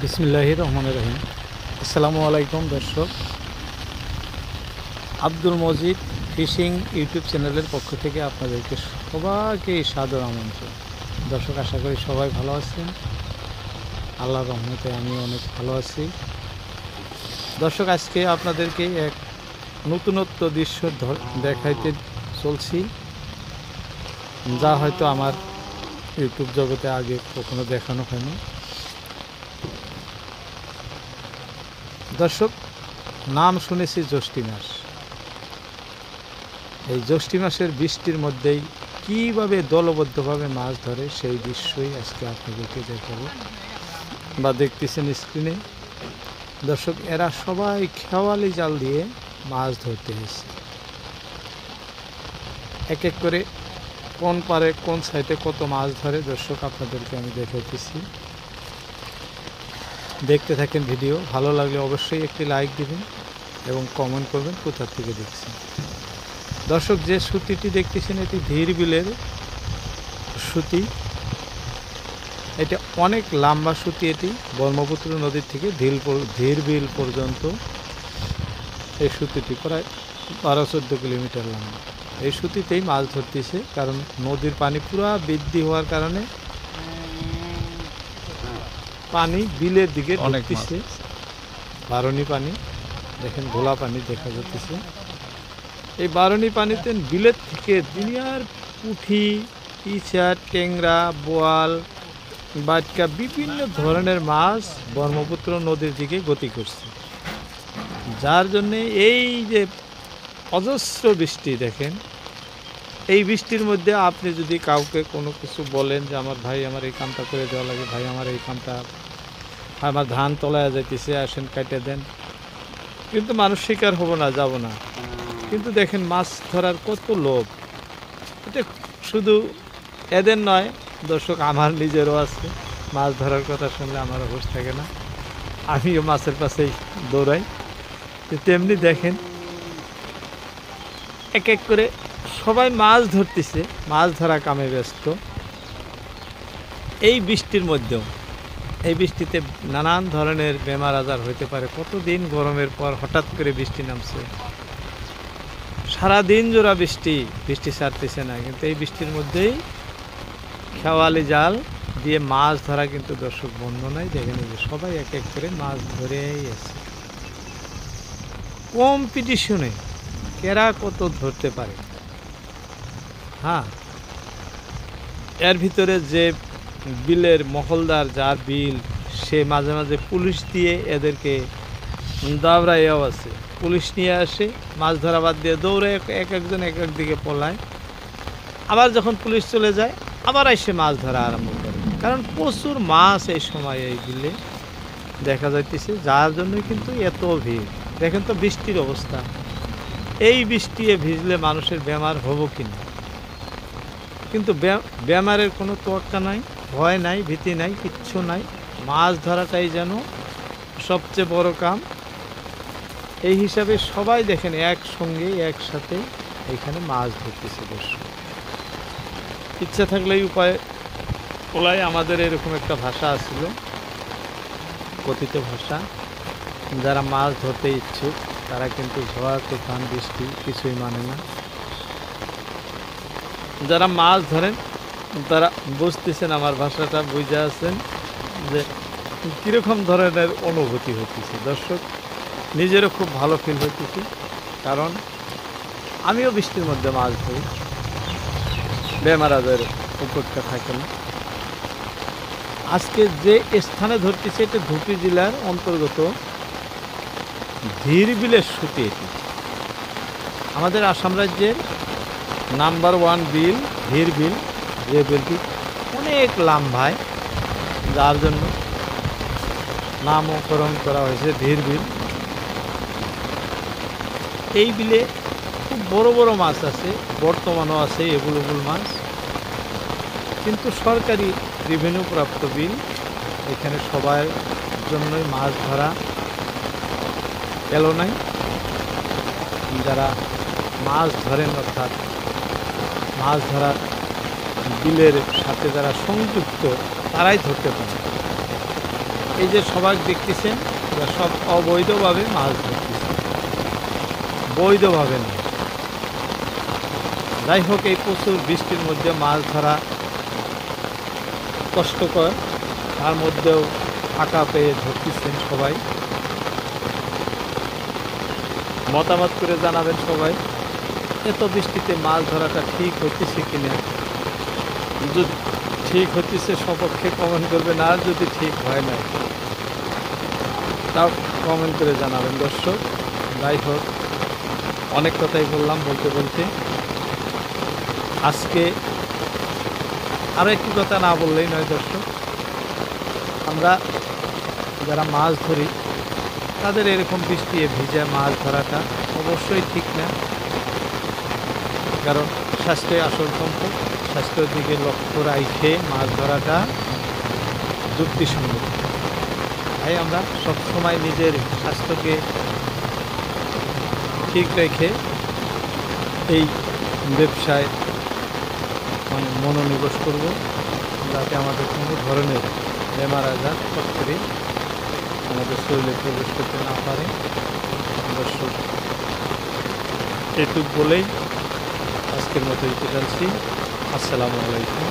বিসমিল্লাহির রহমানির রহিম। আসসালামু আলাইকুম দর্শক, আব্দুল মজিদ ফিশিং ইউটিউব চ্যানেলের পক্ষ থেকে আপনাদেরকে সবাইকে সাদর আমন্ত্রণ। দর্শক, আশা করি সবাই ভালো আছেন। আল্লাহর রহমতে আমি অনেক ভালো আছি। দর্শক, আজকে আপনাদেরকে এক নতুনত্ব দৃশ্য দেখাইতে চলছি, যা হয়তো আমার ইউটিউব জগতে আগে কখনো দেখানো হয়নি। দর্শক, নাম শুনেছি জ্যৈষ্ঠ মাস। এই জ্যৈষ্ঠ মাসের বৃষ্টির মধ্যেই কীভাবে দলবদ্ধভাবে মাছ ধরে সেই দৃশ্যই আজকে আপনাদেরকে দেখাবো বা দেখতেছেন স্ক্রিনে। দর্শক, এরা সবাই খেওয়ালি জাল দিয়ে মাছ ধরতে এসেছে। এক এক করে কোন পারে কোন সাইডে কত মাছ ধরে দর্শক আপনাদেরকে আমি দেখাইতেছি। দেখতে থাকেন ভিডিও। ভালো লাগলে অবশ্যই একটি লাইক দিবেন এবং কমেন্ট করবেন কোথা থেকে দেখছেন। দর্শক, যে সুতিটি দেখতেছেন এটি ধীর বিলের সুতি। এটা অনেক লম্বা সুতি। এটি ব্রহ্মপুত্র নদীর থেকে ধীর বিল পর্যন্ত এই সুতিটি প্রায় 12-14 কিলোমিটার লম্বা। এই সুতিতেই মাছ ধরতেছে, কারণ নদীর পানি পুরো বৃদ্ধি হওয়ার কারণে পানি বিলের দিকে ঢুকতেছে। বারণী পানি দেখেন, ঘোলা পানি দেখা যাচ্ছে। এই বারণী পানিতে বিলের থেকে দুনিয়ার পুঁটি, ইচা, ট্যাংরা, বোয়াল, বাটকা বিভিন্ন ধরনের মাছ ব্রহ্মপুত্র নদীর দিকে গতি করছে। যার জন্যে এই যে অজস্র বৃষ্টি দেখেন, এই বৃষ্টির মধ্যে আপনি যদি কাউকে কোনো কিছু বলেন যে আমার ভাই আমার এই কামটা করে দেওয়া লাগে, ভাই আমার এই কামটা, আমার ধান তলায় যাইতেছে, আসেন কাটে দেন, কিন্তু মানুষ শিকার হব না, যাব না। কিন্তু দেখেন মাছ ধরার কত লোভ। এটা শুধু এদের নয় দর্শক, আমার নিজেরও আছে। মাছ ধরার কথা শুনলে আমারও হুঁশ থাকে না, আমিও মাছের পাশেই দৌড়াই। তেমনি দেখেন এক এক করে সবাই মাছ ধরতেছে, মাছ ধরা কামে ব্যস্ত। এই বৃষ্টির মধ্যেও, এই বৃষ্টিতে নানান ধরনের বেমার আজার হইতে পারে। কতদিন গরমের পর হঠাৎ করে বৃষ্টি নামছে, সারাদিন জোড়া বৃষ্টি ছাড়তেছে না, কিন্তু এই বৃষ্টির মধ্যেই খেওয়ালি জাল দিয়ে মাছ ধরা কিন্তু দর্শক বন্ধ নাই। দেখেন যে সবাই এক এক করে মাছ ধরেই আছে। কম্পিটিশনে কেরা কত ধরতে পারে। হ্যাঁ, এর ভিতরে যে বিলের মহলদার, যার বিল, সে মাঝে মাঝে পুলিশ দিয়ে এদেরকে দাবড়াইয়াও আছে। পুলিশ নিয়ে আসে, মাছ ধরা বাদ দিয়ে দৌড়ে এক একজন এক এক দিকে পলায়। আবার যখন পুলিশ চলে যায় আবার এসে মাছ ধরা আরম্ভ করে, কারণ প্রচুর মাছ এই সময় এই বিলে দেখা যাইতেছে। যার জন্য কিন্তু এত ভিড়। দেখেন তো বৃষ্টির অবস্থা। এই বৃষ্টিতে ভিজলে মানুষের বেমার হবো কিনা, কিন্তু বেমারের কোনো তোয়াক্কা নাই, ভয় নাই, ভীতি নাই, কিচ্ছু নাই। মাছ ধরাটাই যেন সবচেয়ে বড় কাম। এই হিসাবে সবাই দেখেন একসঙ্গে একসাথে এখানে মাছ ধরতেছে। দর্শক, ইচ্ছা থাকলেই উপায় ওলাই। আমাদের এরকম একটা ভাষা আছিল, কথিত ভাষা। যারা মাছ ধরতে ইচ্ছুক তারা কিন্তু ঝড় তুফান বৃষ্টি কিছুই মানে না। যারা মাছ ধরেন তারা বুঝতেছেন, আমার ভাষাটা বুঝে আছেন যে কীরকম ধরনের অনুভূতি হইতেছে। দর্শক, নিজেরও খুব ভালো ফিল হইতেছে, কারণ আমিও বৃষ্টির মধ্যে মাছ ধরি, বেমার আজার উপরটা থাকে না। আজকে যে স্থানে ধরতেছে এটা ধুপি জেলার অন্তর্গত ধীর বিলের সুতি। এটি আমাদের আসাম রাজ্যের নাম্বার 1 বিল ধীর বিল, যে বিলটি অনেক লম্বায়, যার জন্য নামকরণ করা হয়েছে ধীর বিল। এই বিলে খুব বড় বড় মাছ আছে, বর্তমানও আছে এগুলোগুল মাছ, কিন্তু সরকারি রেভিনিউ প্রাপ্ত বিল। এখানে সবার জন্যই মাছ ধরা এলো নাই। যারা মাছ ধরেন, অর্থাৎ মাছ ধরার বিলের সাথে যারা সংযুক্ত, তারাই ধরতে পারে। এই যে সবাই দেখতেছেন এরা সব অবৈধভাবে মাছ ধরতেছে, বৈধভাবে নয়। যাই হোক, এই প্রচুর বৃষ্টির মধ্যে মাছ ধরা কষ্টকর, তার মধ্যেও ফাঁকা পেয়ে ধরতেছেন সবাই। মতামত করে জানাবেন সবাই, এত বৃষ্টিতে মাছ ধরাটা ঠিক হইতেছে কিনা। যদি ঠিক হইতেছে সপক্ষে কমেন্ট করবেন, আর যদি ঠিক হয় না তাও কমেন্ট করে জানাবেন দর্শক। যাই হোক, অনেক কথাই বললাম বলতে বলতে। আজকে আরও একটি কথা না বললেই নয় দর্শক, আমরা যারা মাছ ধরি তাদের এরকম বৃষ্টি ভিজে মাছ ধরাটা অবশ্যই ঠিক না। কারণ স্বাস্থ্যই আসল সম্পদ, স্বাস্থ্যের দিকে লক্ষ্য রাখে মাছ ধরাটা যুক্তিসঙ্গত। তাই আমরা সবসময় নিজের স্বাস্থ্যকে ঠিক রেখে এই ব্যবসায় মনোনিবেশ করব, যাতে আমাদের কোনো ধরনের বেমার আজার সরাসরি আমাদের শরীরে প্রবেশ করতে না পারে। দর্শক, এটুক বলেই আজকের মতো দিতে চাচ্ছি। আসসালামু আলাইকুম।